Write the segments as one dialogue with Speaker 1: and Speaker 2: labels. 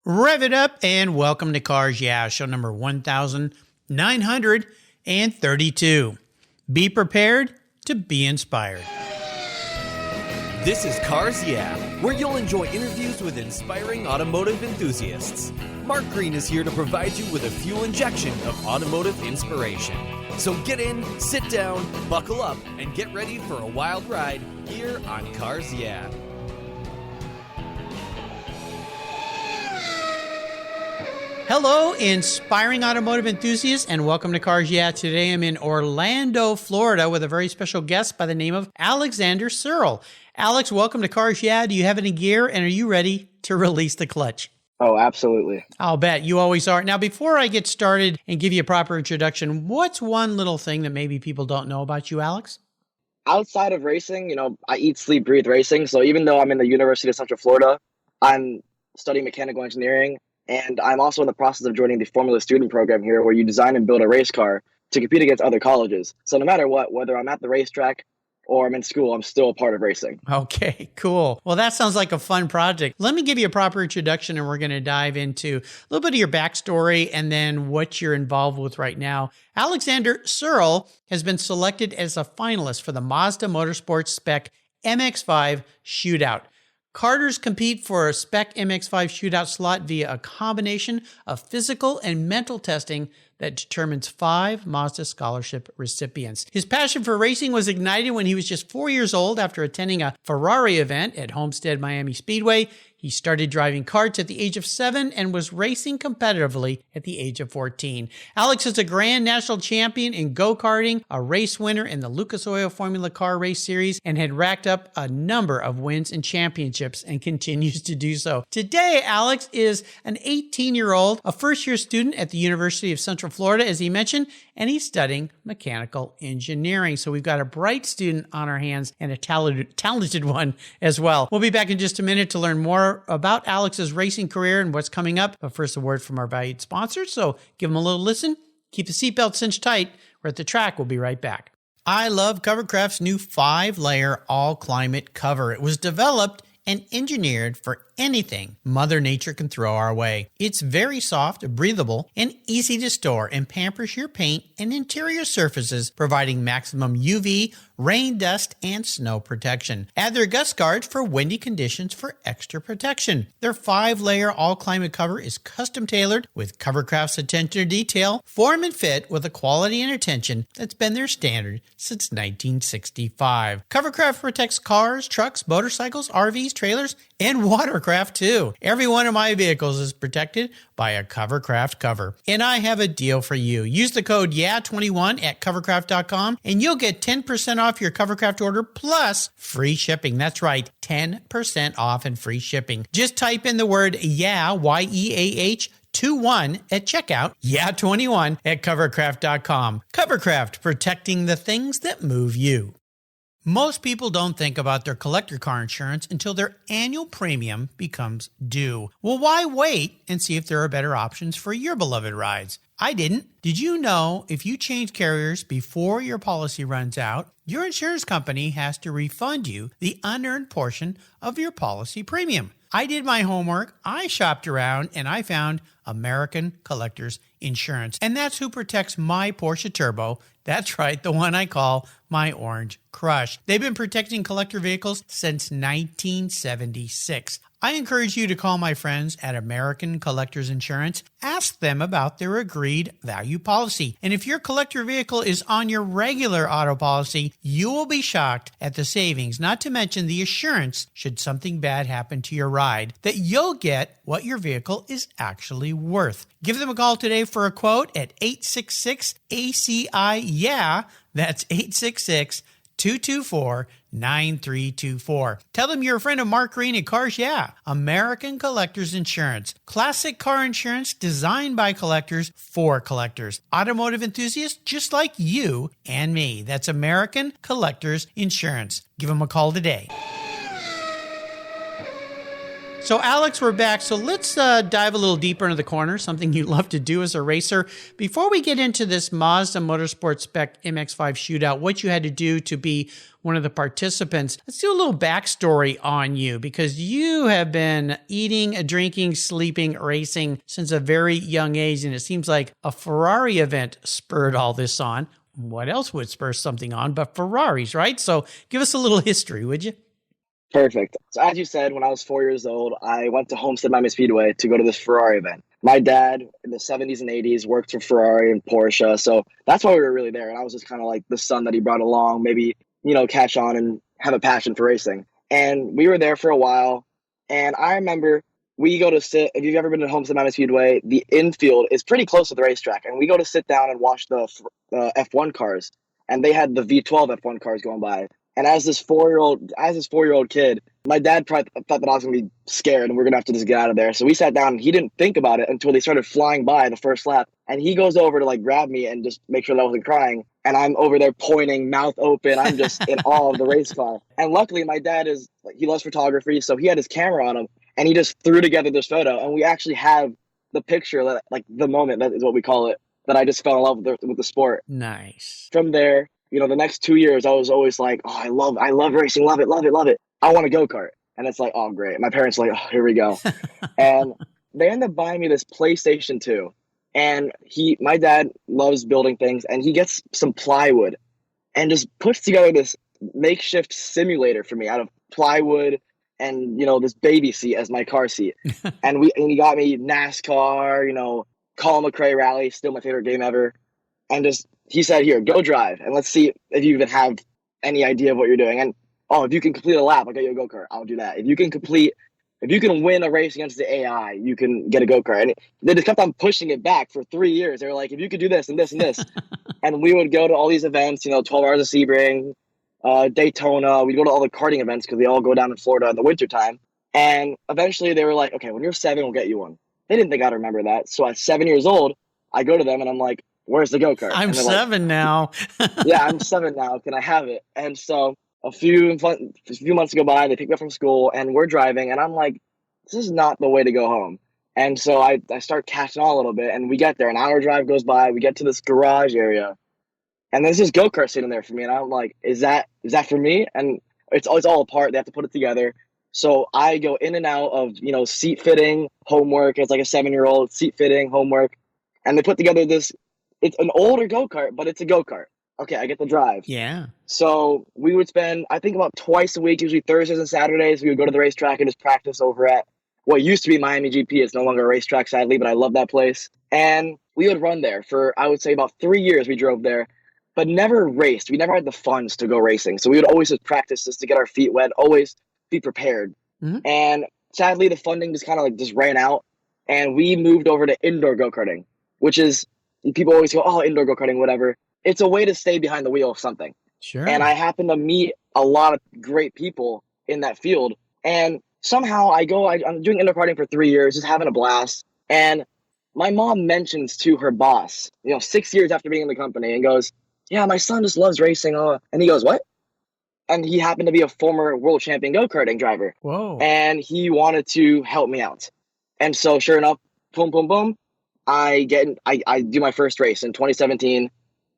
Speaker 1: Rev it up and welcome to Cars Yeah, show number 1932. Be prepared to be inspired.
Speaker 2: This is Cars Yeah, where you'll enjoy interviews with inspiring automotive enthusiasts. Mark Green is here to provide you with a fuel injection of automotive inspiration. So get in, sit down, buckle up, and get ready for a wild ride here on Cars Yeah.
Speaker 1: Hello, inspiring automotive enthusiasts, and welcome to Cars Yeah. Today I'm in Orlando, Florida, with a very special guest by the name of Alexander Searle. Alex, welcome to Cars Yeah. Do you have any gear, and are you ready to release the clutch?
Speaker 3: Oh, absolutely.
Speaker 1: I'll bet. You always are. Now, before I get started and give you a proper introduction, what's one little thing that maybe people don't know about you, Alex?
Speaker 3: Outside of racing, I eat, sleep, breathe racing. So even though I'm in the University of Central Florida, I'm studying mechanical engineering. And I'm also in the process of joining the Formula Student program here, where you design and build a race car to compete against other colleges. So no matter what, whether I'm at the racetrack or I'm in school, I'm still a part of racing.
Speaker 1: Okay, cool. Well, that sounds like a fun project. Let me give you a proper introduction, and we're going to dive into a little bit of your backstory and then what you're involved with right now. Alexander Searle has been selected as a finalist for the Mazda Motorsports Spec MX-5 Shootout. Karters compete for a Spec MX-5 Shootout slot via a combination of physical and mental testing that determines 5 Mazda scholarship recipients. His passion for racing was ignited when he was just 4 years old after attending a Ferrari event at Homestead Miami Speedway. He started driving karts at the age of 7 and was racing competitively at the age of 14. Alex is a grand national champion in go-karting, a race winner in the Lucas Oil Formula Car Race Series, and had racked up a number of wins and championships and continues to do so. Today, Alex is an 18-year-old, a first-year student at the University of Central Florida, as he mentioned, and he's studying mechanical engineering. So we've got a bright student on our hands and a talented one as well. We'll be back in just a minute to learn more about Alex's racing career and what's coming up. But first, a word from our valued sponsors. So give them a little listen. Keep the seatbelt cinched tight. We're at the track. We'll be right back. I love Covercraft's new 5-layer all-climate cover. It was developed and engineered for anything Mother Nature can throw our way. It's very soft, breathable, and easy to store, and pampers your paint and interior surfaces, providing maximum UV, rain, dust, and snow protection. Add their gust guards for windy conditions for extra protection. Their 5-layer all-climate cover is custom-tailored with Covercraft's attention to detail, form and fit with a quality and attention that's been their standard since 1965. Covercraft protects cars, trucks, motorcycles, RVs, trailers, and watercraft too. Every one of my vehicles is protected by a Covercraft cover. And I have a deal for you. Use the code YEAH21 at covercraft.com and you'll get 10% off your Covercraft order plus free shipping. That's right, 10% off and free shipping. Just type in the word YEAH, Y-E-A-H, 21 at checkout, YEAH21 at covercraft.com. Covercraft, protecting the things that move you. Most people don't think about their collector car insurance until their annual premium becomes due. Well, why wait and see if there are better options for your beloved rides? I didn't. Did you know if you change carriers before your policy runs out, your insurance company has to refund you the unearned portion of your policy premium? I did my homework, I shopped around, and I found American Collectors Insurance. And that's who protects my Porsche Turbo. That's right, the one I call my Orange Crush. They've been protecting collector vehicles since 1976. I encourage you to call my friends at American Collectors Insurance. Ask them about their agreed value policy. And if your collector vehicle is on your regular auto policy, you will be shocked at the savings, not to mention the assurance, should something bad happen to your ride, that you'll get what your vehicle is actually worth. Give them a call today for a quote at 866-ACI-YEAH. That's 866-224-9324. Tell them you're a friend of Mark Green at Cars Yeah, American Collectors Insurance. Classic car insurance designed by collectors for collectors. Automotive enthusiasts just like you and me. That's American Collectors Insurance. Give them a call today. So, Alex, we're back. So let's dive a little deeper into the corner, something you love to do as a racer. Before we get into this Mazda Motorsports Spec MX-5 Shootout, what you had to do to be one of the participants, let's do a little backstory on you, because you have been eating, drinking, sleeping, racing since a very young age, and it seems like a Ferrari event spurred all this on. What else would spur something on but Ferraris, right? So give us a little history, would you?
Speaker 3: Perfect. So as you said, when I was 4 years old, I went to Homestead Miami Speedway to go to this Ferrari event. My dad in the 70s and 80s worked for Ferrari and Porsche, so that's why we were really there. And I was just kind of like the son that he brought along, maybe, catch on and have a passion for racing. And we were there for a while, and I remember we go to sit, if you've ever been to Homestead Miami Speedway, the infield is pretty close to the racetrack, and we go to sit down and watch the F1 cars, and they had the V12 F1 cars going by. And as this 4-year-old kid, my dad probably thought that I was going to be scared and we're going to have to just get out of there. So we sat down and he didn't think about it until they started flying by the first lap. And he goes over to grab me and just make sure that I wasn't crying. And I'm over there pointing, mouth open. I'm just in awe of the race car. And luckily my dad he loves photography. So he had his camera on him and he just threw together this photo. And we actually have the picture, the moment, that is what we call it, that I just fell in love with the sport.
Speaker 1: Nice.
Speaker 3: From there, the next 2 years, I was always like, oh, I love racing. Love it, love it, love it. I want a go-kart. And it's like, oh, great. My parents are like, oh, here we go. And they end up buying me this PlayStation 2. And my dad loves building things. And he gets some plywood and just puts together this makeshift simulator for me out of plywood and, this baby seat as my car seat. and he got me NASCAR, Colin McRae Rally, still my favorite game ever. And he said, here, go drive, and let's see if you even have any idea of what you're doing. And, if you can complete a lap, I'll get you a go-kart. I'll do that. If you can win a race against the AI, you can get a go-kart. And they just kept on pushing it back for 3 years. They were like, if you could do this and this and this. And we would go to all these events, 12 Hours of Sebring, Daytona. We'd go to all the karting events because they all go down in Florida in the wintertime. And eventually they were like, okay, when you're 7, we'll get you one. They didn't think I'd remember that. So at 7 years old, I go to them and I'm like, where's the go-kart?
Speaker 1: I'm 7 now.
Speaker 3: Yeah, I'm 7 now. Can I have it? And so a few months go by, they pick me up from school and we're driving and I'm like, this is not the way to go home. And so I start catching on a little bit and we get there. An hour drive goes by. We get to this garage area and there's this go-kart sitting there for me. And I'm like, is that for me? And it's all apart. They have to put it together. So I go in and out of, seat fitting, homework. It's like a 7-year-old seat fitting, homework. And they put together this. It's an older go-kart, but it's a go-kart. Okay, I get the drive.
Speaker 1: Yeah.
Speaker 3: So we would spend, I think, about twice a week, usually Thursdays and Saturdays. We would go to the racetrack and just practice over at what used to be Miami GP. It's no longer a racetrack, sadly, but I love that place. And we would run there for, I would say, about 3 years we drove there, but never raced. We never had the funds to go racing. So we would always just practice just to get our feet wet, always be prepared. Mm-hmm. And sadly, the funding just kind of just ran out. And we moved over to indoor go-karting, which is, people always go, oh, indoor go-karting, whatever. It's a way to stay behind the wheel of something.
Speaker 1: Sure.
Speaker 3: And I happen to meet a lot of great people in that field. And somehow I'm doing indoor karting for 3 years, just having a blast. And my mom mentions to her boss, 6 years after being in the company and goes, yeah, my son just loves racing. And he goes, what? And he happened to be a former world champion go-karting driver.
Speaker 1: Whoa.
Speaker 3: And he wanted to help me out. And so sure enough, boom, boom, boom. I do my first race in 2017,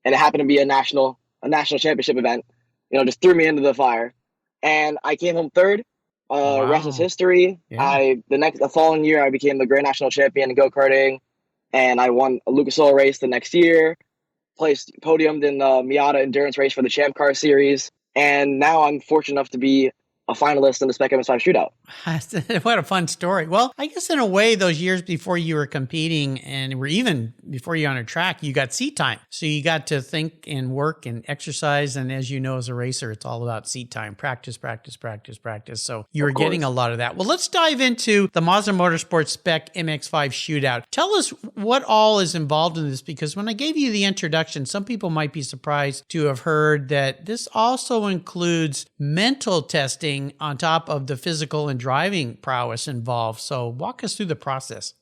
Speaker 3: and it happened to be a national championship event. Just threw me into the fire, and I came home third.
Speaker 1: Wow.
Speaker 3: Rest is history.
Speaker 1: Yeah.
Speaker 3: The following year, I became the Grand National Champion in go-karting, and I won a Lucas Oil race the next year. Podiumed in the Miata Endurance race for the Champ Car Series, and now I'm fortunate enough to be a finalist in the Spec MX-5 Shootout.
Speaker 1: What a fun story. Well, I guess in a way, those years before you were competing and were even before you were on a track, you got seat time. So you got to think and work and exercise. And as you know, as a racer, it's all about seat time, practice, practice, practice, practice. So you were getting a lot of that. Well, let's dive into the Mazda Motorsports Spec MX-5 Shootout. Tell us what all is involved in this, because when I gave you the introduction, some people might be surprised to have heard that this also includes mental testing on top of the physical and driving prowess involved. So walk us through the process.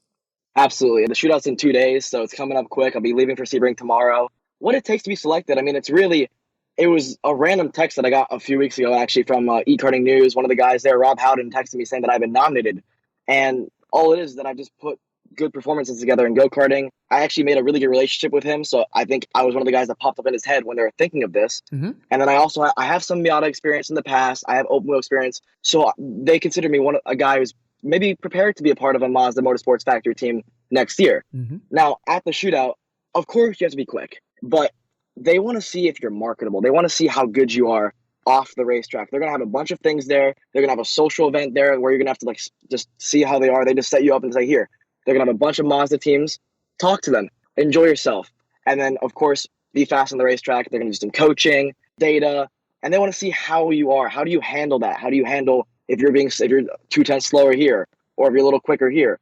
Speaker 3: Absolutely. The shootout's in 2 days, so it's coming up quick. I'll be leaving for Sebring tomorrow. What it takes to be selected, I mean, it was a random text that I got a few weeks ago, actually, from eKarting News. One of the guys there, Rob Howden, texted me saying that I've been nominated And all it is that I just put good performances together in go-karting. I actually made a really good relationship with him. So I think I was one of the guys that popped up in his head when they were thinking of this.
Speaker 1: Mm-hmm.
Speaker 3: And then I have some Miata experience in the past. I have open wheel experience. So they consider me a guy who's maybe prepared to be a part of a Mazda Motorsports factory team next year.
Speaker 1: Mm-hmm.
Speaker 3: Now, at the shootout, of course, you have to be quick, but they want to see if you're marketable. They want to see how good you are off the racetrack. They're going to have a bunch of things there. They're going to have a social event there where you're going to have to like just see how they are. They just set you up and say, here, they're going to have a bunch of Mazda teams. Talk to them. Enjoy yourself. And then, of course, be fast on the racetrack. They're going to do some coaching, data, and they want to see how you are. How do you handle that? How do you handle if you're 2/10 slower here or if you're a little quicker here?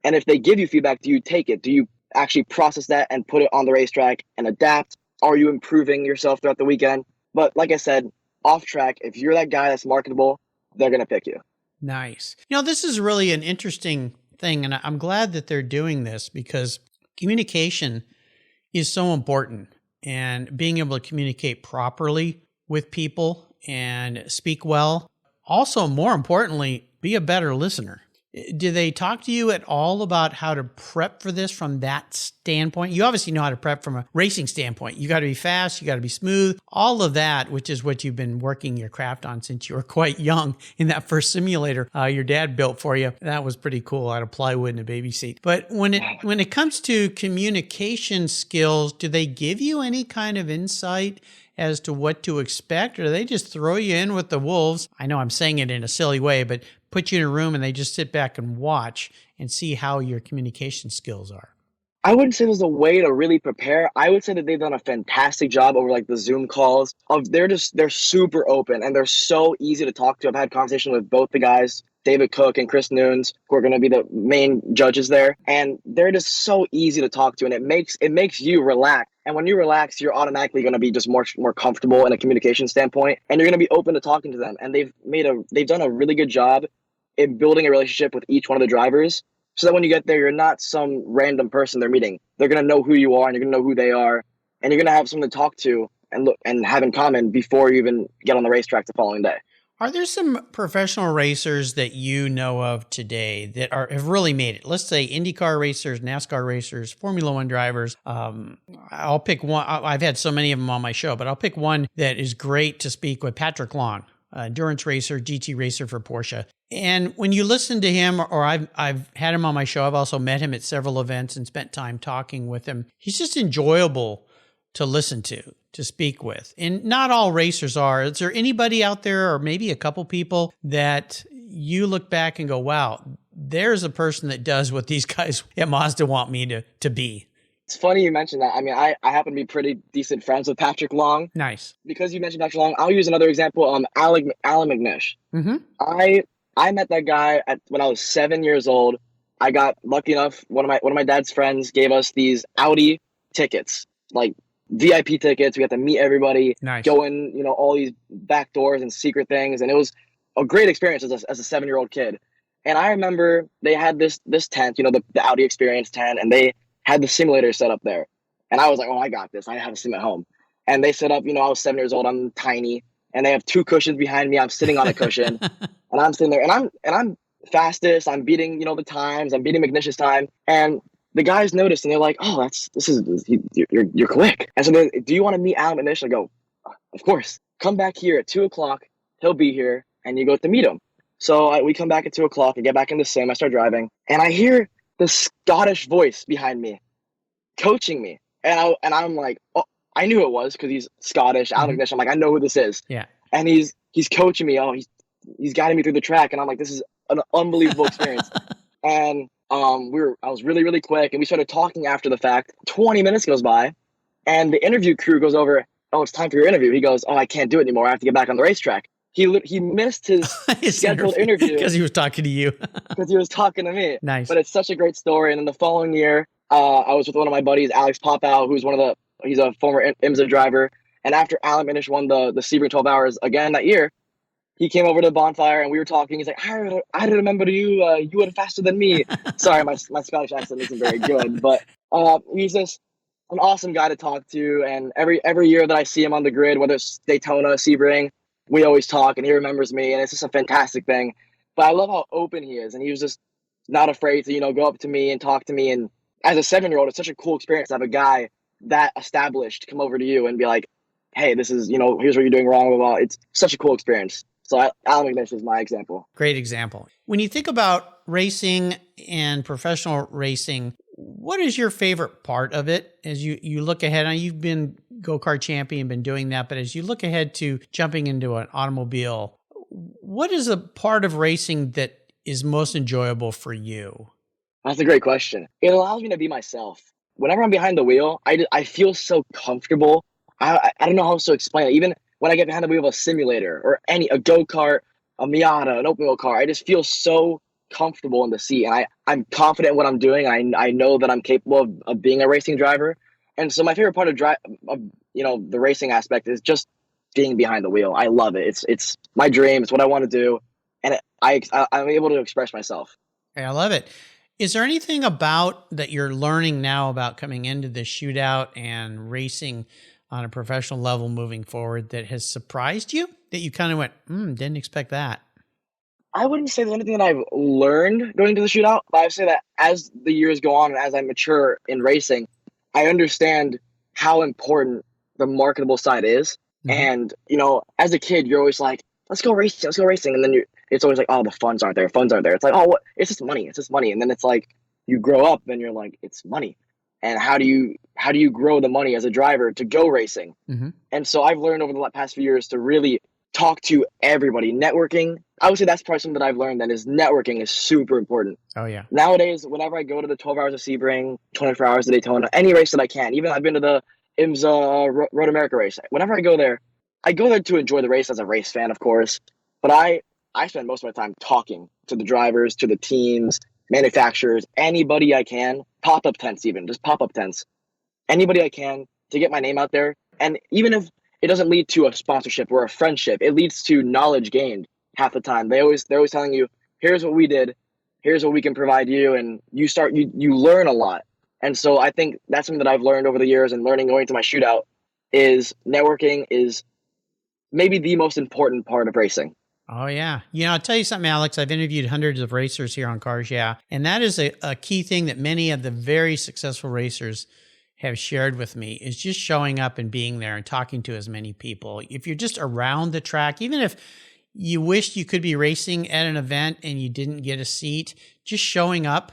Speaker 3: And if they give you feedback, do you take it? Do you actually process that and put it on the racetrack and adapt? Are you improving yourself throughout the weekend? But like I said, off track, if you're that guy that's marketable, they're going to pick you.
Speaker 1: Nice. This is really an interesting thing, and I'm glad that they're doing this because communication is so important, and being able to communicate properly with people and speak well. Also, more importantly, be a better listener. Do they talk to you at all about how to prep for this from that standpoint? You obviously know how to prep from a racing standpoint. You got to be fast, you got to be smooth, all of that, which is what you've been working your craft on since you were quite young in that first simulator your dad built for you. That was pretty cool, out of plywood and a baby seat. But when it comes to communication skills, do they give you any kind of insight as to what to expect, or do they just throw you in with the wolves? I know I'm saying it in a silly way, but put you in a room and they just sit back and watch and see how your communication skills are?
Speaker 3: I wouldn't say there's a way to really prepare. I would say that they've done a fantastic job over like the Zoom calls. They're super open and they're so easy to talk to. I've had conversations with both the guys, David Cook and Chris Nunes, who are going to be the main judges there. And they're just so easy to talk to. And it makes you relax. And when you relax, you're automatically going to be just more comfortable in a communication standpoint. And you're going to be open to talking to them. And they've done a really good job in building a relationship with each one of the drivers, so that when you get there, you're not some random person they're meeting. They're going to know who you are and you're going to know who they are. And you're going to have someone to talk to and look and have in common before you even get on the racetrack the following day.
Speaker 1: Are there some professional racers that you know of today that have really made it? Let's say IndyCar racers, NASCAR racers, Formula One drivers. I'll pick one. I've had so many of them on my show, but I'll pick one that is great to speak with, Patrick Long. Endurance racer, GT racer for Porsche. And when you listen to him, or I've had him on my show, I've also met him at several events and spent time talking with him. He's just enjoyable to listen to speak with. And not all racers are. Is there anybody out there, or maybe a couple people, that you look back and go, wow, there's a person that does what these guys at Mazda want me to be?
Speaker 3: It's funny you mentioned that. I mean, I happen to be pretty decent friends with Patrick Long.
Speaker 1: Nice.
Speaker 3: Because you mentioned Patrick Long, I'll use another example. Alan McNish.
Speaker 1: Mm-hmm.
Speaker 3: I met that guy when I was 7 years old. I got lucky enough. One of my dad's friends gave us these Audi tickets, like VIP tickets. We got to meet everybody,
Speaker 1: nice.
Speaker 3: Go in, all these back doors and secret things, and it was a great experience as a 7-year-old kid. And I remember they had this tent, the Audi Experience tent, and they had the simulator set up there. And I was like, oh, I got this. I have a sim at home. And they set up, I was 7 years old. I'm tiny. And they have 2 cushions behind me. I'm sitting on a cushion. And I'm sitting there. And I'm fastest. I'm beating, the times. I'm beating McNish's time. And the guys noticed. And they're like, oh, you're quick. And so do you want to meet Alan McNish? I go, of course. Come back here at 2 o'clock. He'll be here. And you go to meet him. So we come back at 2 o'clock. I get back in the sim. I start driving. And I hear the Scottish voice behind me coaching me. And I'm like, oh, I knew it was because he's Scottish, Alan McNish. I'm like, I know who this is.
Speaker 1: Yeah.
Speaker 3: And he's coaching me. Oh, he's guiding me through the track. And I'm like, this is an unbelievable experience. And I was really, really quick. And we started talking after the fact. 20 minutes goes by and the interview crew goes over, oh, it's time for your interview. He goes, oh, I can't do it anymore. I have to get back on the racetrack. He missed his scheduled interview
Speaker 1: because he was talking to you.
Speaker 3: Because he was talking to me.
Speaker 1: Nice.
Speaker 3: But it's such a great story. And then the following year, I was with one of my buddies, Alex Popow, who's he's a former IMSA driver. And after Alan Minish won the Sebring 12 Hours again that year, he came over to the bonfire and we were talking. He's like, I remember you. You were faster than me. Sorry, my Scottish accent isn't very good. But he's just an awesome guy to talk to. And every year that I see him on the grid, whether it's Daytona, Sebring, we always talk and he remembers me. And it's just a fantastic thing. But I love how open he is. And he was just not afraid to, go up to me and talk to me. And as a 7-year-old, it's such a cool experience to have a guy that established come over to you and be like, hey, this is, here's what you're doing wrong. Blah, blah. It's such a cool experience. So Alan McNish is my example.
Speaker 1: Great example. When you think about racing and professional racing, what is your favorite part of it as you look ahead? Now, you've been go-kart champion, been doing that, but as you look ahead to jumping into an automobile, what is a part of racing that is most enjoyable for you?
Speaker 3: That's a great question. It allows me to be myself. Whenever I'm behind the wheel, I feel so comfortable. I don't know how else to explain it. Even when I get behind the wheel of a simulator or a go-kart, a Miata, an open wheel car, I just feel so comfortable in the seat. And I'm confident in what I'm doing. I know that I'm capable of being a racing driver. And so my favorite part of the racing aspect is just being behind the wheel. I love it. It's my dream. It's what I want to do. And I'm able to express myself.
Speaker 1: I love it. Is there anything about that you're learning now about coming into the shootout and racing on a professional level moving forward that has surprised you, that you kind of went, didn't expect that?
Speaker 3: I wouldn't say there's anything that I've learned going to the shootout, but I would say that as the years go on and as I mature in racing, I understand how important the marketable side is. Mm-hmm. And, as a kid, you're always like, let's go racing. And then it's always like, oh, the funds aren't there. It's like, oh, what? It's just money. And then it's like, you grow up and you're like, it's money. And how do you grow the money as a driver to go racing? Mm-hmm. And so I've learned over the past few years to really talk to everybody. Networking, I would say that's probably something that I've learned, that is networking is super important.
Speaker 1: Oh, yeah.
Speaker 3: Nowadays, whenever I go to the 12 hours of Sebring, 24 hours of Daytona, any race that I can, even I've been to the IMSA Road America race. Whenever I go there to enjoy the race as a race fan, of course. But I spend most of my time talking to the drivers, to the teams, manufacturers, anybody I can, pop-up tents even, just pop-up tents. Anybody I can to get my name out there. And even if it doesn't lead to a sponsorship or a friendship, it leads to knowledge gained half the time. They're always telling you, here's what we did, here's what we can provide you, and you learn a lot. And so I think that's something that I've learned over the years, and learning going to my shootout is networking is maybe the most important part of racing.
Speaker 1: Oh, yeah. I'll tell you something, Alex. I've interviewed hundreds of racers here on Cars Yeah, and that is a key thing that many of the very successful racers have shared with me, is just showing up and being there and talking to as many people. If you're just around the track, even if you wished you could be racing at an event and you didn't get a seat, just showing up.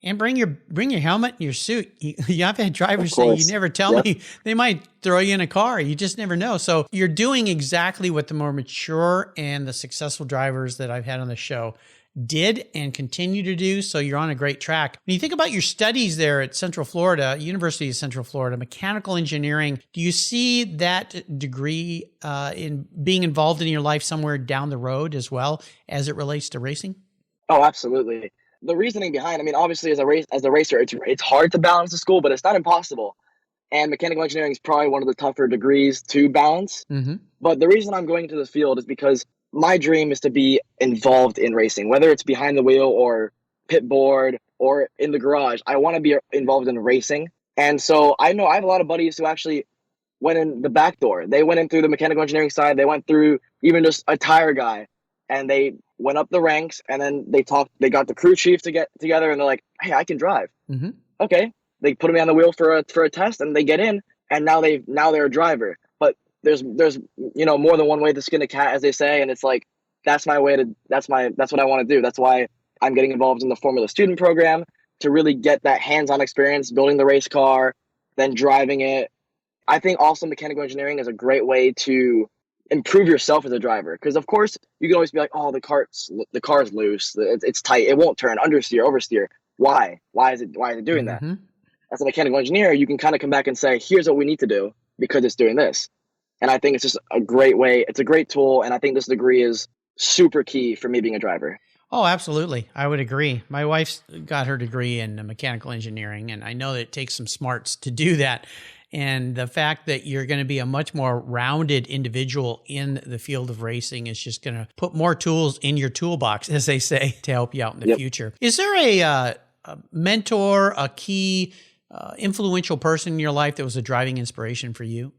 Speaker 1: And bring your helmet and your suit. I've had drivers say, you never tell me, they might throw you in a car. You just never know. So you're doing exactly what the more mature and the successful drivers that I've had on the show did and continue to do. So you're on a great track. When you think about your studies there at Central Florida, University of Central Florida, mechanical engineering, do you see that degree in being involved in your life somewhere down the road as well as it relates to racing?
Speaker 3: Oh, absolutely. The reasoning behind, obviously as a racer, it's hard to balance the school, but it's not impossible. And mechanical engineering is probably one of the tougher degrees to balance. Mm-hmm. But the reason I'm going into this field is because my dream is to be involved in racing, whether it's behind the wheel or pit board or in the garage. I want to be involved in racing. And so I know I have a lot of buddies who actually went in the back door. They went in through the mechanical engineering side. They went through even just a tire guy, and they went up the ranks, and then they got the crew chief to get together, and they're like, hey, I can drive. Mm-hmm. Okay. They put me on the wheel for a test, and they get in, and now they're a driver. But there's more than one way to skin a cat, as they say, and it's like, that's what I want to do. That's why I'm getting involved in the Formula Student Program, to really get that hands-on experience building the race car, then driving it. I think also mechanical engineering is a great way to improve yourself as a driver, because of course you can always be like, oh, the car's loose, it's tight, it won't turn, understeer, oversteer. Why is it doing that? As a mechanical engineer, you can kind of come back and say, here's what we need to do because it's doing this. And I think it's just a great way, it's a great tool, and I think this degree is super key for me being a driver.
Speaker 1: Oh, absolutely. I would agree. My wife's got her degree in mechanical engineering, and I know that it takes some smarts to do that. And the fact that you're going to be a much more rounded individual in the field of racing is just going to put more tools in your toolbox, as they say, to help you out in the future. Is there a mentor, a key influential person in your life that was a driving inspiration for you?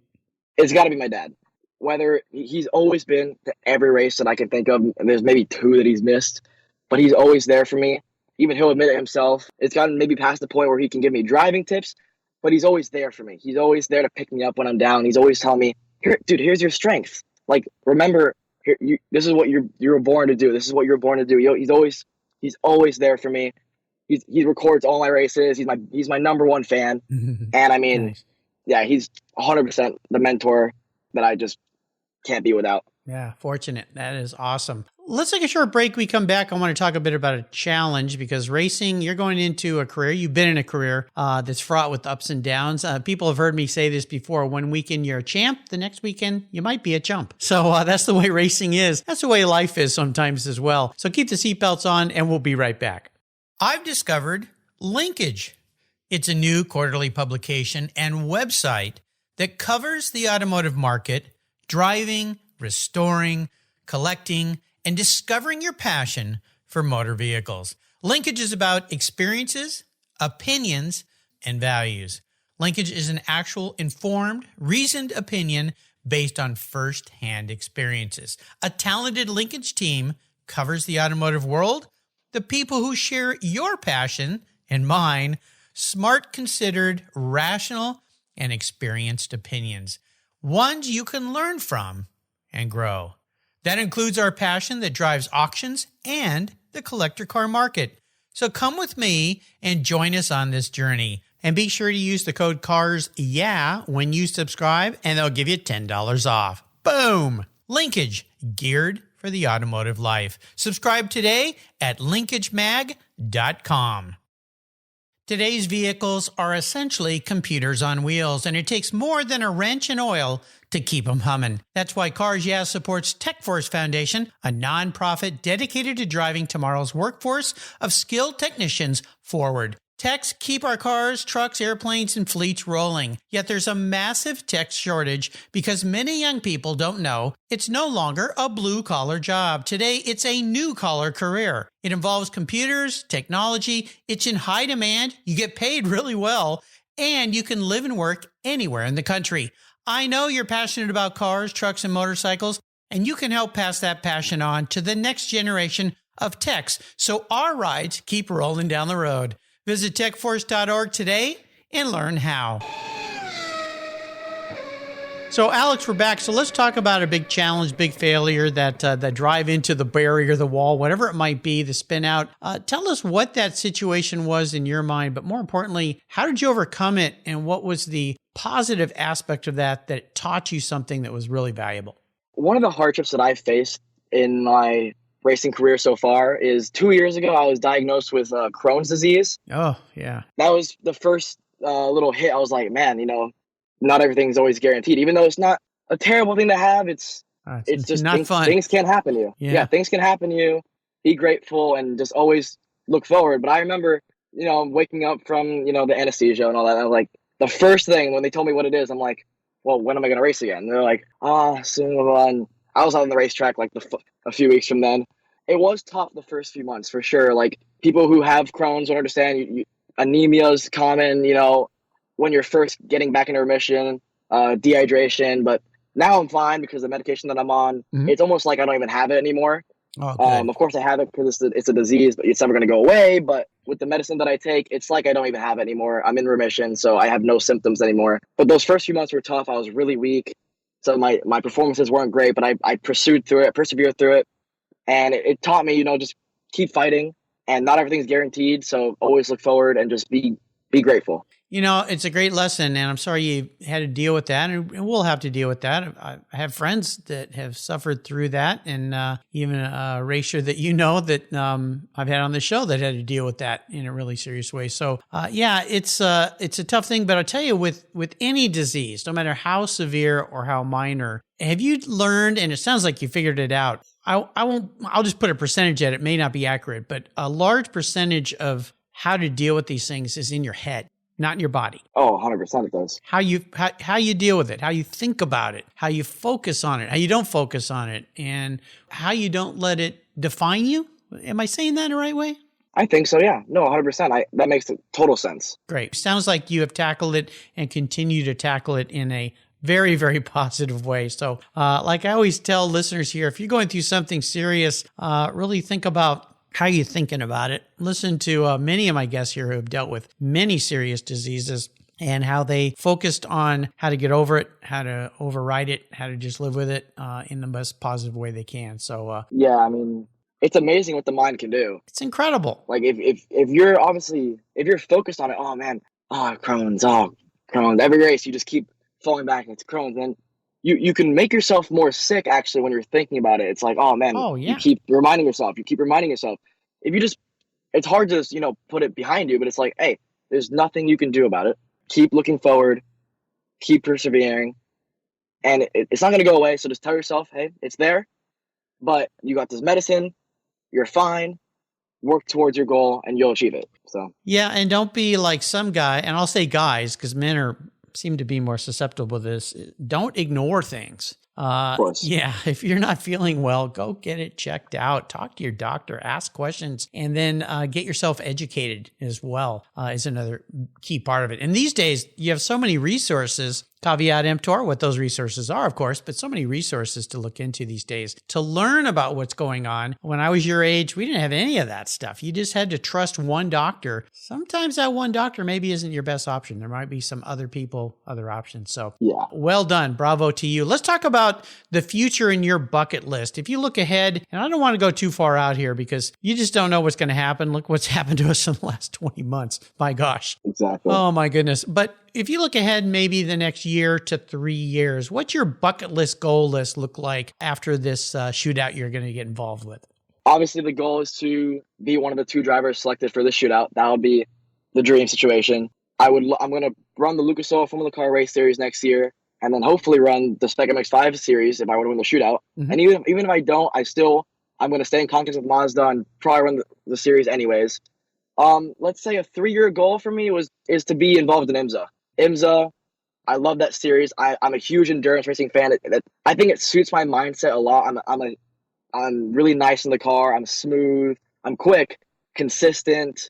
Speaker 3: It's got to be my dad. Whether he's always been to every race that I can think of, and there's maybe 2 that he's missed, but he's always there for me. even he'll admit it himself. It's gotten maybe past the point where he can give me driving tips, but he's always there for me. He's always there to pick me up when I'm down. He's always telling me, "Here, dude, here's your strength. Like, remember, this is what you were born to do. This is what you're born to do." He's always there for me. He records all my races. He's my number one fan. And I mean,
Speaker 1: Nice.
Speaker 3: yeah, he's 100% the mentor that I just can't be without.
Speaker 1: Yeah, fortunate. That is awesome. Let's take a short break. We come back. I want to talk a bit about a challenge because racing, you're going into a career. You've been in a career that's fraught with ups and downs. People have heard me say this before. One weekend you're a champ. The next weekend you might be a chump. So that's the way racing is. That's the way life is sometimes as well. So keep the seatbelts on and we'll be right back. I've discovered Linkage. It's a new quarterly publication and website that covers the automotive market, driving, restoring, collecting, and discovering your passion for motor vehicles. Linkage is about experiences, opinions, and values. Linkage is an actual informed, reasoned opinion based on first-hand experiences. A talented Linkage team covers the automotive world, the people who share your passion and mine, smart, considered, rational, and experienced opinions, ones you can learn from and grow. That includes our passion that drives auctions and the collector car market. So come with me and join us on this journey. And be sure to use the code CARSYEAH when you subscribe, and they'll give you $10 off. Boom! Linkage, geared for the automotive life. Subscribe today at linkagemag.com. Today's vehicles are essentially computers on wheels, and it takes more than a wrench and oil to keep them humming. That's why Cars Yeah supports TechForce Foundation, a nonprofit dedicated to driving tomorrow's workforce of skilled technicians forward. Techs keep our cars, trucks, airplanes, and fleets rolling. Yet there's a massive tech shortage because many young people don't know it's no longer a blue-collar job. Today, it's a new-collar career. It involves computers, technology, it's in high demand, you get paid really well, and you can live and work anywhere in the country. I know you're passionate about cars, trucks, and motorcycles, and you can help pass that passion on to the next generation of techs so our rides keep rolling down the road. Visit techforce.org today and learn how. So, Alex, we're back. So let's talk about a big challenge, big failure, that drive into the barrier, the wall, whatever it might be, the spin out. Tell us what that situation was in your mind, but more importantly, how did you overcome it, and what was the positive aspect of that taught you something that was really valuable?
Speaker 3: One of the hardships that I've faced in my racing career so far is 2 years ago, I was diagnosed with Crohn's disease.
Speaker 1: Oh, yeah.
Speaker 3: That was the first little hit. I was like, man, not everything's always guaranteed. Even though it's not a terrible thing to have, it's just
Speaker 1: not fun.
Speaker 3: Things can happen to you. Yeah, things can happen to you. Be grateful and just always look forward. But I remember, waking up from, the anesthesia and all that. I was like, the first thing when they told me what it is, I'm like, well, when am I going to race again? And they're like, soon. And I was on the racetrack like a few weeks from then. It was tough the first few months for sure. Like, people who have Crohn's don't understand. Anemia is common, when you're first getting back into remission, dehydration. But now I'm fine because the medication that I'm on, it's almost like I don't even have it anymore.
Speaker 1: Oh,
Speaker 3: of course I have it because it's a disease, but it's never going to go away. But with the medicine that I take, it's like I don't even have it anymore. I'm in remission, so I have no symptoms anymore. But those first few months were tough. I was really weak. So my performances weren't great, but I persevered through it. And it taught me, just keep fighting, and not everything's guaranteed. So always look forward and just be grateful.
Speaker 1: It's a great lesson, and I'm sorry you had to deal with that, and we'll have to deal with that. I have friends that have suffered through that, and even a racer that that I've had on the show that had to deal with that in a really serious way. So, it's a tough thing, but I'll tell you, with any disease, no matter how severe or how minor, have you learned, and it sounds like you figured it out, I'll just put a percentage at it. It may not be accurate, but a large percentage of how to deal with these things is in your head, not in your body.
Speaker 3: Oh, 100% it does.
Speaker 1: How you deal with it, how you think about it, how you focus on it, how you don't focus on it, and how you don't let it define you. Am I saying that the right way?
Speaker 3: I think so, yeah. No, 100%. That makes total sense.
Speaker 1: Great. Sounds like you have tackled it and continue to tackle it in a very, very positive way. So like I always tell listeners here, if you're going through something serious, really think about how you're thinking about it. Listen to many of my guests here who have dealt with many serious diseases and how they focused on how to get over it, how to override it, how to just live with it in the most positive way they can. So
Speaker 3: yeah, I mean, it's amazing what the mind can do.
Speaker 1: it's incredible.
Speaker 3: Like if you're if you're focused on it, oh man, Crohn's. Every race you just keep falling back and it's Crohn's, and you can make yourself more sick actually when you're thinking about it. It's like, oh man, you keep reminding yourself. If you just, it's hard to put it behind you, but it's like, hey, there's nothing you can do about it. Keep looking forward, keep persevering, and it's not going to go away. So just tell yourself, hey, it's there, but you got this medicine, you're fine, work towards your goal, and you'll achieve it. So
Speaker 1: yeah, and don't be like some guy, and I'll say guys because men seem to be more susceptible to this. Don't ignore things.
Speaker 3: Of course.
Speaker 1: Yeah, if you're not feeling well, go get it checked out. Talk to your doctor, ask questions, and then get yourself educated as well is another key part of it. And these days, you have so many resources, caveat emptor, what those resources are, of course, but so many resources to look into these days to learn about what's going on. When I was your age, we didn't have any of that stuff. You just had to trust one doctor. Sometimes that one doctor maybe isn't your best option. There might be some other people, other options. So
Speaker 3: yeah,
Speaker 1: well done. Bravo to you. Let's talk about the future in your bucket list. If you look ahead, and I don't want to go too far out here because you just don't know what's going to happen. Look what's happened to us in the last 20 months. My gosh.
Speaker 3: Exactly.
Speaker 1: Oh my goodness. But if you look ahead maybe the next year to 3 years, what's your bucket list, goal list look like after this shootout you're going to get involved with?
Speaker 3: Obviously, the goal is to be one of the 2 drivers selected for the shootout. That would be the dream situation. I'm going to run the Lucas Oil Formula Car Race Series next year, and then hopefully run the Spec MX-5 Series if I were to win the shootout. Mm-hmm. And even if I don't, I'm going to stay in contact with Mazda and probably run the series anyways. Let's say a 3-year goal for me is to be involved in IMSA. IMSA, I love that series. I'm a huge endurance racing fan. I think it suits my mindset a lot. I'm really nice in the car. I'm smooth. I'm quick, consistent,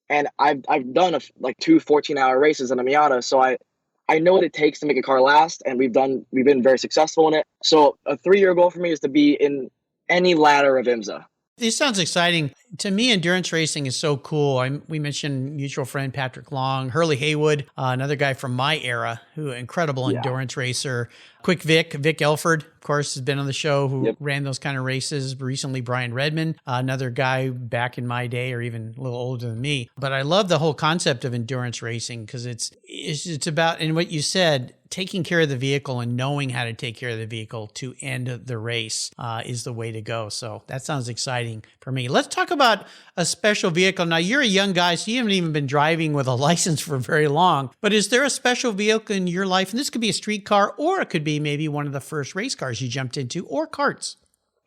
Speaker 3: and I've done 2 14-hour races in a Miata, so I know what it takes to make a car last, and we've been very successful in it. So a 3-year goal for me is to be in any ladder of IMSA.
Speaker 1: This sounds exciting. To me, endurance racing is so cool. We mentioned mutual friend Patrick Long, Hurley Haywood, another guy from my era, incredible endurance racer. Quick Vic Elford, of course, has been on the show, who ran those kind of races. Recently, Brian Redmond, another guy back in my day, or even a little older than me. But I love the whole concept of endurance racing because it's about, and what you said, taking care of the vehicle and knowing how to take care of the vehicle to end the race is the way to go. So that sounds exciting for me. Let's talk about a special vehicle. Now, you're a young guy, so you haven't even been driving with a license for very long. But is there a special vehicle in your life? And this could be a street car, or it could be maybe one of the first race cars you jumped into, or karts.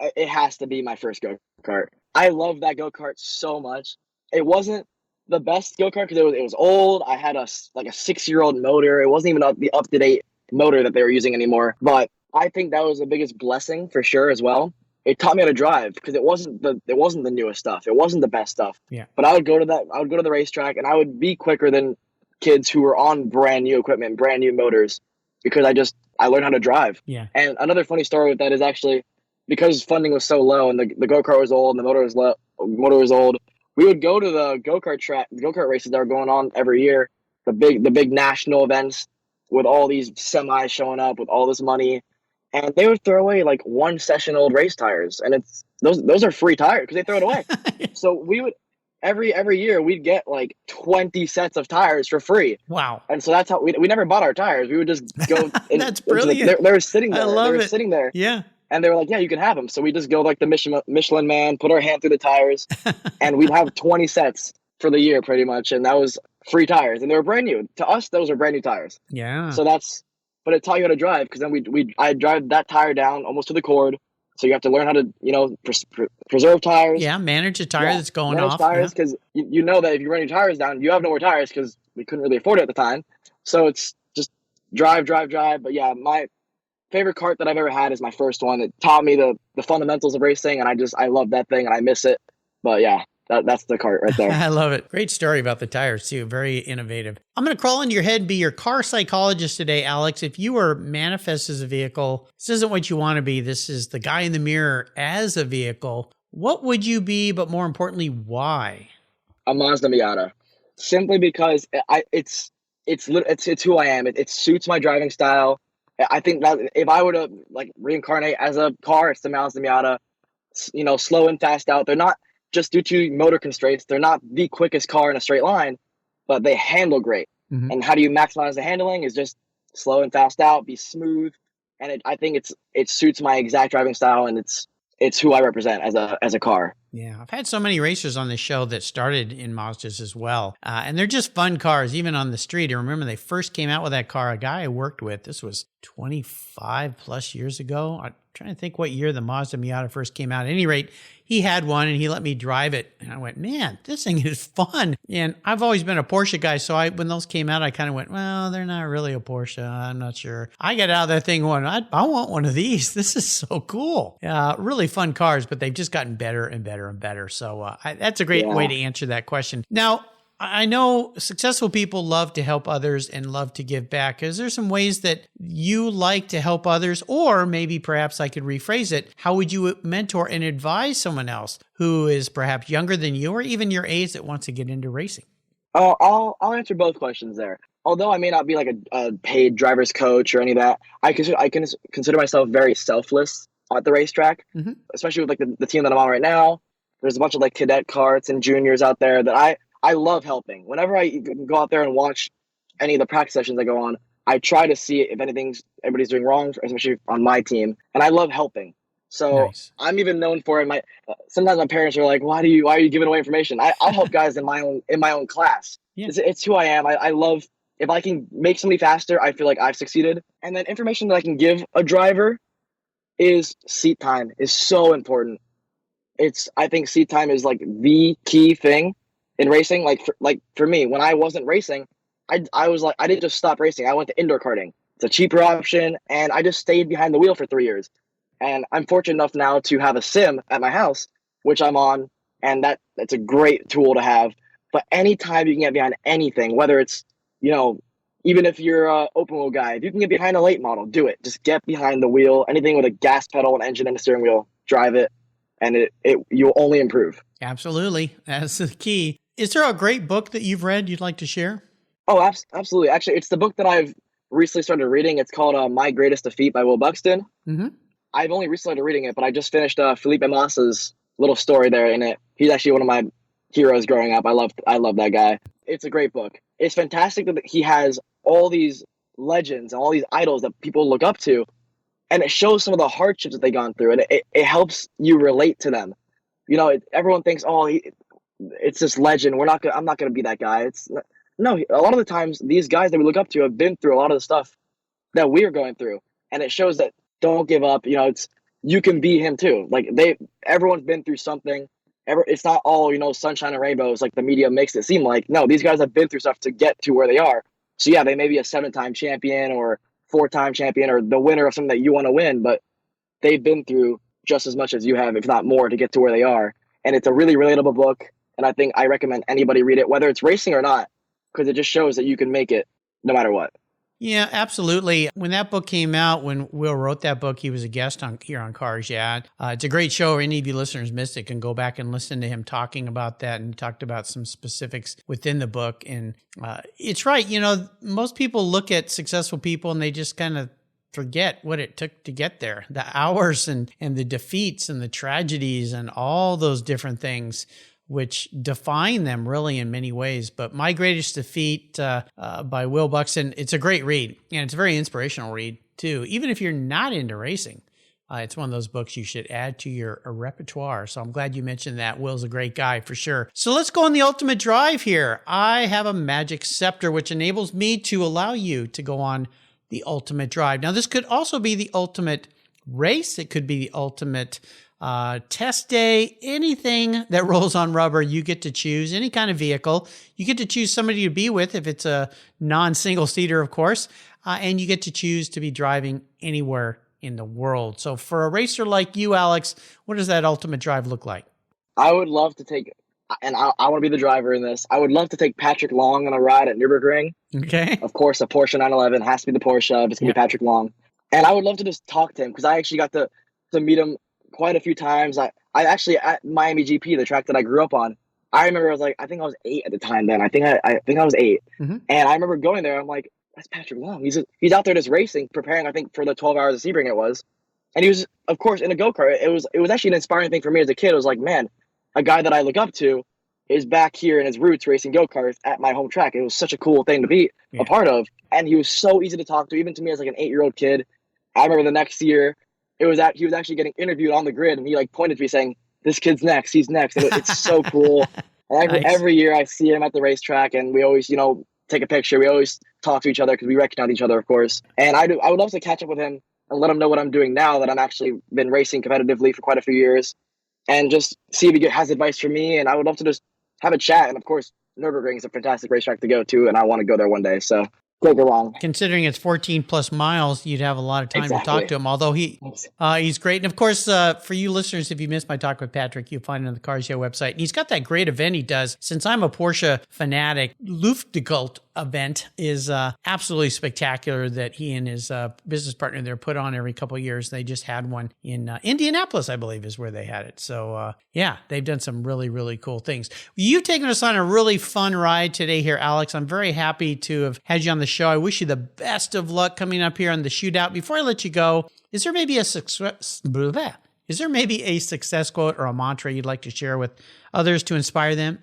Speaker 3: It has to be my first go-kart. I love that go-kart so much. It wasn't the best go-kart because it was old. I had a 6-year-old motor. It wasn't even the up-to-date motor that they were using anymore. But I think that was the biggest blessing for sure as well. It taught me how to drive because it wasn't the newest stuff. It wasn't the best stuff.
Speaker 1: Yeah.
Speaker 3: But I would go to the racetrack and I would be quicker than kids who were on brand new equipment, brand new motors, because I learned how to drive.
Speaker 1: Yeah.
Speaker 3: And another funny story with that is actually because funding was so low and the go-kart was old and the motor was old, we would go to the go-kart races that were going on every year, the big national events with all these semis showing up with all this money, and they would throw away 1 session old race tires, and those are free tires because they throw it away. So we would every year we'd get 20 sets of tires for free.
Speaker 1: Wow!
Speaker 3: And so that's how we never bought our tires. We would just go.
Speaker 1: That's brilliant.
Speaker 3: They were sitting there.
Speaker 1: I love
Speaker 3: they were
Speaker 1: it.
Speaker 3: sitting there.
Speaker 1: Yeah.
Speaker 3: And they were like, yeah, you can have them. So we just go the Michelin man, put our hand through the tires, and we'd have 20 sets for the year pretty much. And that was free tires. And they were brand new. To us, those are brand new tires.
Speaker 1: Yeah.
Speaker 3: So but it taught you how to drive because then I'd drive that tire down almost to the cord. So you have to learn how to, preserve tires.
Speaker 1: Yeah, manage a tire that's going off.
Speaker 3: Tires because you know that if you run your tires down, you have no more tires because we couldn't really afford it at the time. So it's just drive. But yeah, my favorite kart that I've ever had is my first one. It taught me the fundamentals of racing, and I love that thing, and I miss it. But yeah, that's the kart right there.
Speaker 1: I love it. Great story about the tires too. Very innovative. I'm going to crawl into your head and be your car psychologist today, Alex. If you were manifest as a vehicle, this isn't what you want to be. This is the guy in the mirror as a vehicle. What would you be, but more importantly, why?
Speaker 3: A Mazda Miata, simply because it's who I am. It suits my driving style. I think that if I were to like reincarnate as a car, it's the Mazda Miata. Slow and fast out. They're not just due to motor constraints. They're not the quickest car in a straight line, but they handle great.
Speaker 1: Mhm.
Speaker 3: And how do you maximize the handling? Is just slow and fast out, be smooth, and I think it suits my exact driving style, and it's who I represent as a car.
Speaker 1: Yeah, I've had so many racers on this show that started in Mazdas as well. And they're just fun cars, even on the street. I remember they first came out with that car, a guy I worked with, this was 25 plus years ago. I'm trying to think what year the Mazda Miata first came out. At any rate, he had one and he let me drive it. And I went, man, this thing is fun. And I've always been a Porsche guy. So when those came out, I kind of went, well, they're not really a Porsche. I'm not sure. I got out of that thing going, I want one of these. This is so cool. Really fun cars, but they've just gotten better and better and better. So that's a great way to answer that question. Now, I know successful people love to help others and love to give back. Is there some ways that you like to help others? Or maybe perhaps I could rephrase it. How would you mentor and advise someone else who is perhaps younger than you or even your age that wants to get into racing?
Speaker 3: I'll answer both questions there. Although I may not be like a paid driver's coach or any of that, I can consider myself very selfless at the racetrack, especially with like the team that I'm on right now. There's a bunch of like cadet karts and juniors out there that I love helping. Whenever I go out there and watch any of the practice sessions I go on, I try to see if everybody's doing wrong, especially on my team, and I love helping. So
Speaker 1: Nice.
Speaker 3: I'm even known for it. Sometimes my parents are like, why are you giving away information? I'll help guys in my own class.
Speaker 1: Yeah.
Speaker 3: It's who I am. I love, if I can make somebody faster, I feel like I've succeeded. And then information that I can give a driver is seat time is so important. I think seat time is like the key thing in racing. Like for me, when I wasn't racing, I was like, I didn't just stop racing. I went to indoor karting. It's a cheaper option, and I just stayed behind the wheel for 3 years. And I'm fortunate enough now to have a sim at my house, which I'm on, and that's a great tool to have. But anytime you can get behind anything, whether it's, even if you're an open wheel guy, if you can get behind a late model, do it. Just get behind the wheel. Anything with a gas pedal, an engine, and a steering wheel, drive it, and you'll only improve.
Speaker 1: Absolutely. That's the key. Is there a great book that you've read you'd like to share?
Speaker 3: Oh, absolutely. Actually, it's the book that I've recently started reading. It's called My Greatest Defeat by Will Buxton.
Speaker 1: Mm-hmm.
Speaker 3: I've only recently started reading it, but I just finished Felipe Massa's little story there in it. He's actually one of my heroes growing up. I love that guy. It's a great book. It's fantastic that he has all these legends and all these idols that people look up to, and it shows some of the hardships that they've gone through, and it helps you relate to them. Everyone thinks, it's this legend. I'm not gonna be that guy. No. A lot of the times, these guys that we look up to have been through a lot of the stuff that we are going through, and it shows that don't give up. You can be him too. Like everyone's been through something. It's not all sunshine and rainbows like the media makes it seem like. No, these guys have been through stuff to get to where they are. So yeah, they may be a 7-time champion or 4-time champion or the winner of something that you want to win, but they've been through just as much as you have, if not more, to get to where they are. And it's a really relatable book, and I think I recommend anybody read it, whether it's racing or not, because it just shows that you can make it no matter what.
Speaker 1: Yeah, absolutely. When that book came out, when Will wrote that book, he was a guest here on Cars Yeah. It's a great show. Any of you listeners missed it can go back and listen to him talking about that, and talked about some specifics within the book. And it's right. Most people look at successful people and they just kind of forget what it took to get there, the hours and the defeats and the tragedies and all those different things which define them really in many ways. But My Greatest Defeat by Will Buxton, it's a great read, and it's a very inspirational read too. Even if you're not into racing, it's one of those books you should add to your repertoire. So I'm glad you mentioned that. Will's a great guy for sure. So let's go on the ultimate drive here. I have a magic scepter, which enables me to allow you to go on the ultimate drive. Now, this could also be the ultimate race. It could be the ultimate test day, anything that rolls on rubber, you get to choose. Any kind of vehicle. You get to choose somebody to be with if it's a non-single seater, of course, and you get to choose to be driving anywhere in the world. So for a racer like you, Alex, what does that ultimate drive look like?
Speaker 3: I would love to take, and I want to be the driver in this, I would love to take Patrick Long on a ride at Nürburgring.
Speaker 1: Okay.
Speaker 3: Of course, a Porsche 911 has to be the Porsche. It's going to be Patrick Long. And I would love to just talk to him, because I actually got to meet him quite a few times. I actually, at Miami GP, the track that I grew up on, I remember I think I was 8 at the time then. I think I was 8.
Speaker 1: Mm-hmm.
Speaker 3: And I remember going there. I'm like, that's Patrick Long. He's out there just racing, preparing, I think, for the 12 hours of Sebring it was. And he was, of course, in a go-kart. It was actually an inspiring thing for me as a kid. It was like, man, a guy that I look up to is back here in his roots racing go-karts at my home track. It was such a cool thing to be a part of. And he was so easy to talk to, even to me as like an 8-year-old kid. I remember the next year, he was actually getting interviewed on the grid, and he like pointed to me saying, this kid's next, he's next. And it's so cool. And every year I see him at the racetrack, and we always, take a picture. We always talk to each other because we recognize each other, of course. And I would love to catch up with him and let him know what I'm doing now that I'm actually been racing competitively for quite a few years, and just see if he has advice for me. And I would love to just have a chat. And of course, Nürburgring is a fantastic racetrack to go to, and I want to go there one day. So can't go wrong.
Speaker 1: Considering it's 14 plus miles, you'd have a lot of time to talk to him, although he's great. And of course, for you listeners, if you missed my talk with Patrick, you'll find it on the Cars Yeah website. And he's got that great event he does. Since I'm a Porsche fanatic, Luftgekühlt event is absolutely spectacular that he and his business partner there put on every couple of years. They just had one in Indianapolis, I believe, is where they had it. So yeah, they've done some really, really cool things. You've taken us on a really fun ride today here, Alex. I'm very happy to have had you on the show. I wish you the best of luck coming up here on the shootout. Before I let you go, is there maybe a success quote or a mantra you'd like to share with others to inspire them?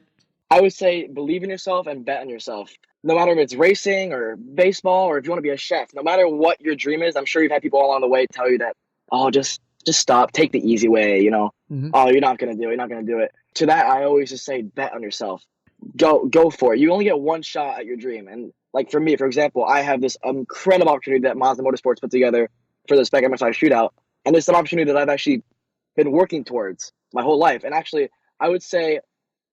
Speaker 3: I would say believe in yourself and bet on yourself. No matter if it's racing or baseball, or if you want to be a chef, no matter what your dream is, I'm sure you've had people along the way tell you that, oh, just stop, take the easy way,
Speaker 1: Mm-hmm.
Speaker 3: Oh, you're not going to do it. To that, I always just say, bet on yourself. Go for it. You only get one shot at your dream. And like for me, for example, I have this incredible opportunity that Mazda Motorsports put together for the Spec MX-5 Shootout. And it's an opportunity that I've actually been working towards my whole life. And actually, I would say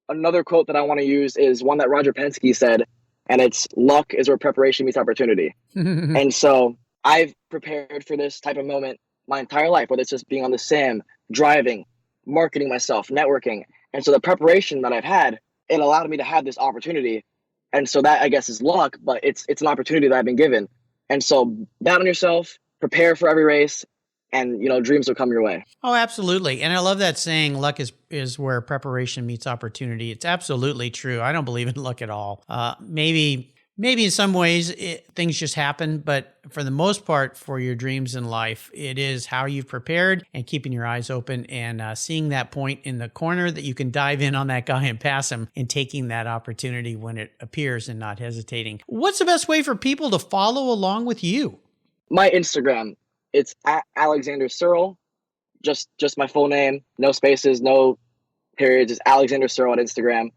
Speaker 3: another quote that I want to use is one that Roger Penske said, and it's, luck is where preparation meets opportunity. And so I've prepared for this type of moment my entire life, whether it's just being on the sim, driving, marketing myself, networking. And so the preparation that I've had, it allowed me to have this opportunity. And so that, I guess, is luck, but it's an opportunity that I've been given. And so bet on yourself, prepare for every race, and dreams will come your way.
Speaker 1: Oh, absolutely. And I love that saying, luck is where preparation meets opportunity. It's absolutely true. I don't believe in luck at all. Maybe in some ways things just happen, but for the most part, for your dreams in life, it is how you've prepared and keeping your eyes open and seeing that point in the corner that you can dive in on that guy and pass him, and taking that opportunity when it appears and not hesitating. What's the best way for people to follow along with you?
Speaker 3: My Instagram, it's at Alexander Searle, just my full name, no spaces, no periods, it's Alexander Searle on Instagram.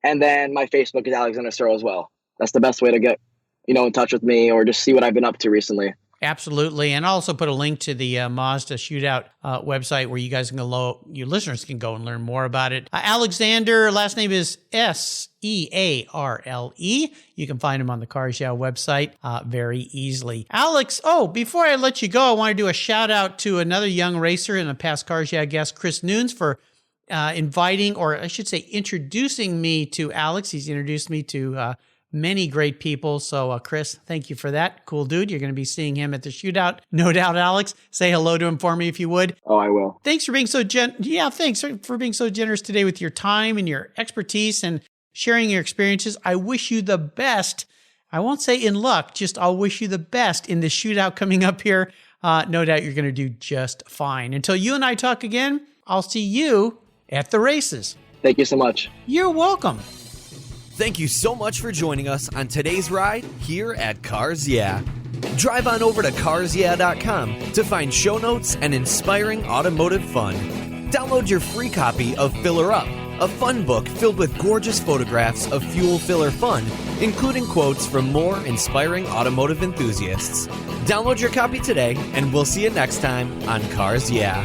Speaker 3: And then my Facebook is Alexander Searle as well. That's the best way to get, in touch with me or just see what I've been up to recently.
Speaker 1: Absolutely. And I'll also put a link to the Mazda Shootout website where you guys can your listeners can go and learn more about it. Alexander, last name is Searle. You can find him on the Cars Yeah website very easily. Alex, before I let you go, I want to do a shout out to another young racer and a past Cars Yeah guest, Chris Nunes, for inviting, or I should say introducing me to Alex. He's introduced me to many great people. So, Chris, thank you for that. Cool dude. You're going to be seeing him at the shootout. No doubt, Alex. Say hello to him for me if you would.
Speaker 3: Oh, I will.
Speaker 1: Thanks for being thanks for being so generous today with your time and your expertise and sharing your experiences. I wish you the best. I won't say in luck, just I'll wish you the best in the shootout coming up here. No doubt you're going to do just fine. Until you and I talk again, I'll see you at the races.
Speaker 3: Thank you so much.
Speaker 1: You're welcome.
Speaker 2: Thank you so much for joining us on today's ride here at Cars Yeah. Drive on over to carsyeah.com to find show notes and inspiring automotive fun. Download your free copy of Filler Up, a fun book filled with gorgeous photographs of fuel filler fun, including quotes from more inspiring automotive enthusiasts. Download your copy today, and we'll see you next time on Cars Yeah.